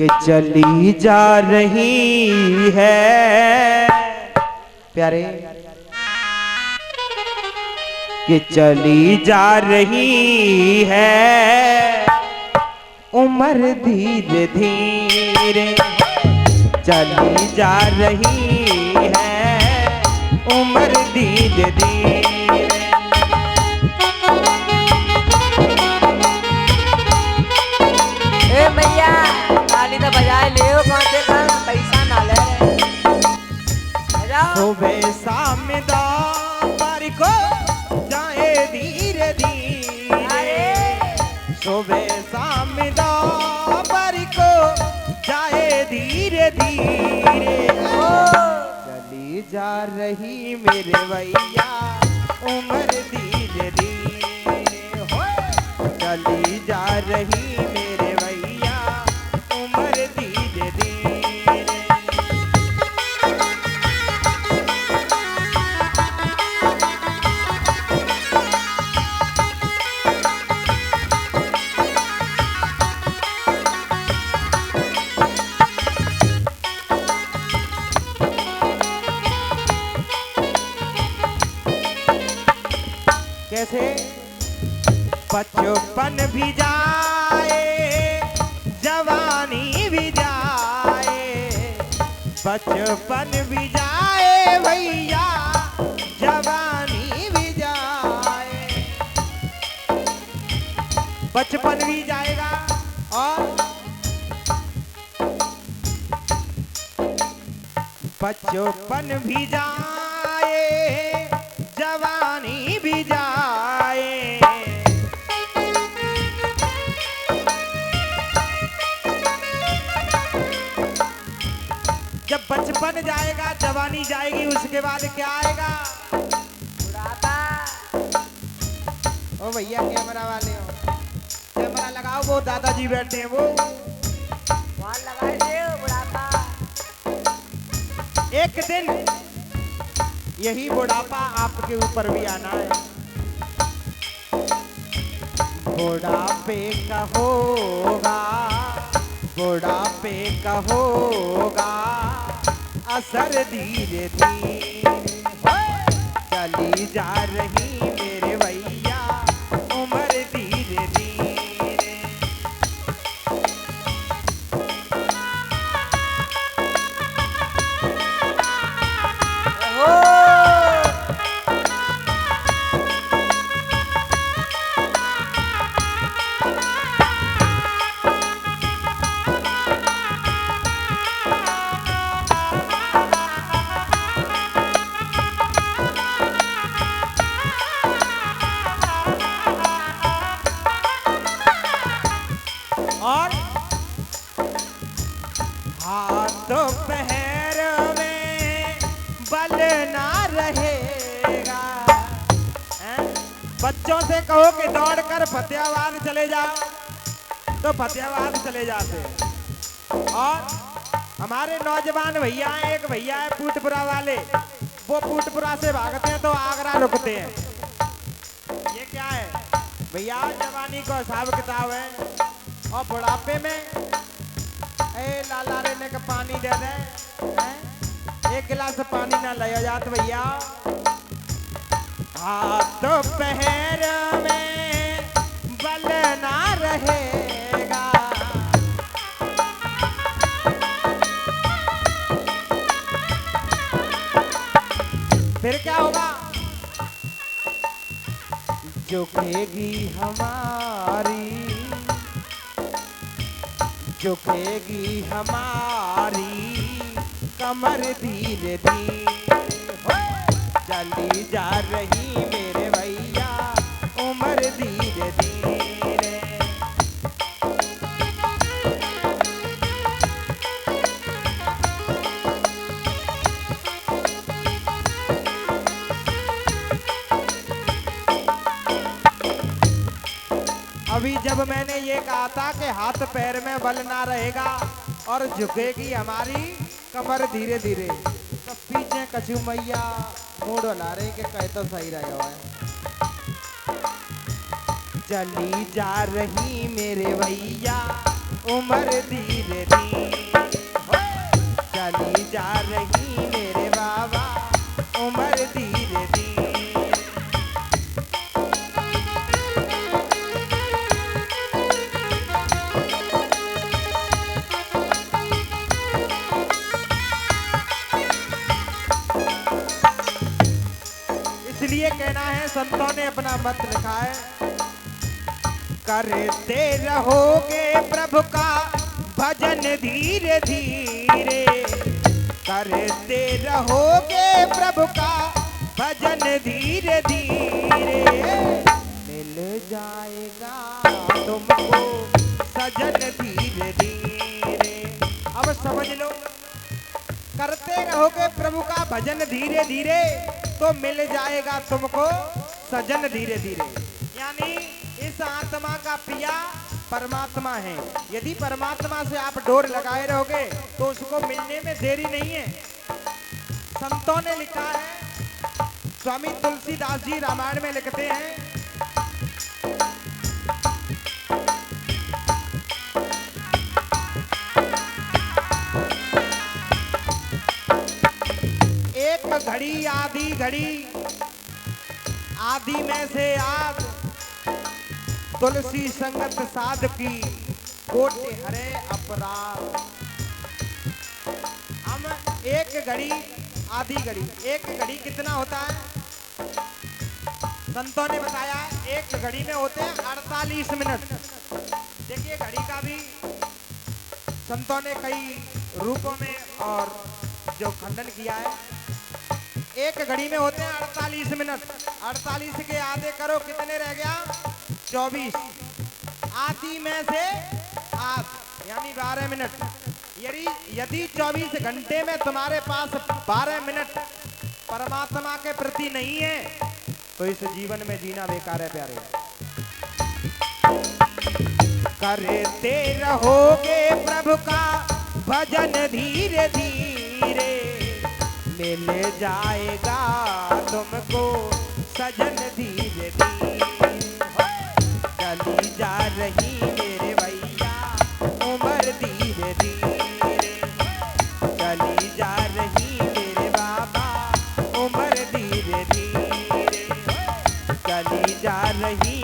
कि चली जा रही है प्यारे, कि चली जा रही है उम्र धीरे धीरे, चली जा रही है उम्र धीरे धीरे। ए भैया ताली तो बजाए ले कौन से पैसा ना ले सुबह शाम दोपहर को जाए धीरे धीरे, सुबह शाम दोपहर को जाए धीरे धीरे। चली जा रही मेरे भैया उम्र धीरे धीरे, चली जा रही मेरे भैया उम्र धीरे धीरे। कैसे बचपन भी जाए जवानी भी जाए, बचपन भी जाए भैया जवानी भी जाए। बचपन भी जाएगा और बचपन भी जाए जवानी भी जाए। जब बचपन जाएगा जवानी जाएगी उसके बाद क्या आएगा? बुढ़ापा। ओ भैया कैमरा वाले हो, कैमरा लगाओ, वो दादाजी बैठे हैं वो वहाँ लगाए दे बुढ़ापा। एक दिन यही बुढ़ापा आपके ऊपर भी आना है। बुढ़ापे का होगा, बुढ़ापे का होगा असर धीरे धीरे, चली जा रही मेरे भैया उम्र धीरे धीरे। और हाथों पैर में बल ना रहेगा। बच्चों से कहो कि दौड़कर फतेहाबाद चले जाओ तो फतेहाबाद चले जाते हैं। और हमारे नौजवान भैया हैं, एक भैया है पूटपुरा वाले, वो पूटपुरा से भागते हैं तो आगरा रुकते हैं। ये क्या है भैया? जवानी का हिसाब किताब है और बुढ़ापे में ए लाला रहने का पानी दे दे, एक गिलास पानी ना ले जात भैया। हाथों पैर में बल ना रहेगा, फिर क्या होगा? झुकेगी हमारी, झुकेगी हमारी कमर धीरे धीरे, चली जा रही मेरे भैया उम्र धीरे धीरे। अभी जब मैंने ये कहा था कि हाथ पैर में बल ना रहेगा और झुकेगी हमारी कमर धीरे धीरे, तो पीछे कछु मैया मूड ला रहे कि कहे तो सही रहेगा। चली जा रही मेरे भैया उम्र धीरे धीरे चली जा रही मेरे बाबा उम्र धीरे धीरे। इसलिए कहना है, संतों ने अपना मत लिखा है, करते रहोगे प्रभु का भजन धीरे धीरे, करते रहोगे प्रभु का भजन धीरे धीरे, मिल जाएगा तुमको सजन धीरे धीरे। अब समझ लो, करते रहोगे प्रभु का भजन धीरे धीरे तो मिल जाएगा तुमको सजन धीरे धीरे। यानी इस आत्मा का पिया परमात्मा है। यदि परमात्मा से आप डोर लगाए रहोगे तो उसको मिलने में देरी नहीं है। संतों ने लिखा है, स्वामी तुलसीदास जी रामायण में लिखते हैं, एक घड़ी आधी घड़ी, आधी में से आध, तुलसी संगत साध की कोटि हरे अपराध। हम एक घड़ी आधी घड़ी, एक घड़ी कितना होता है? संतों ने बताया एक घड़ी में होते हैं 48 मिनट। देखिए घड़ी का भी संतों ने कई रूपों में और जो खंडन किया है। एक घड़ी में होते हैं 48 मिनट, 48 के आधे करो कितने रह गया? 24। आधी में से आध यानी 12 मिनट। यदि 24 घंटे में तुम्हारे पास 12 मिनट परमात्मा के प्रति नहीं है तो इस जीवन में जीना बेकार है प्यारे। करते रहोगे प्रभु का भजन धीरे धीरे, मिल जाएगा तुमको सजन धीरे धीरे, चली जा रही मेरे भैया उम्र धीरे धीरे, चली जा रही मेरे बाबा उम्र धीरे धीरे, चली जा रही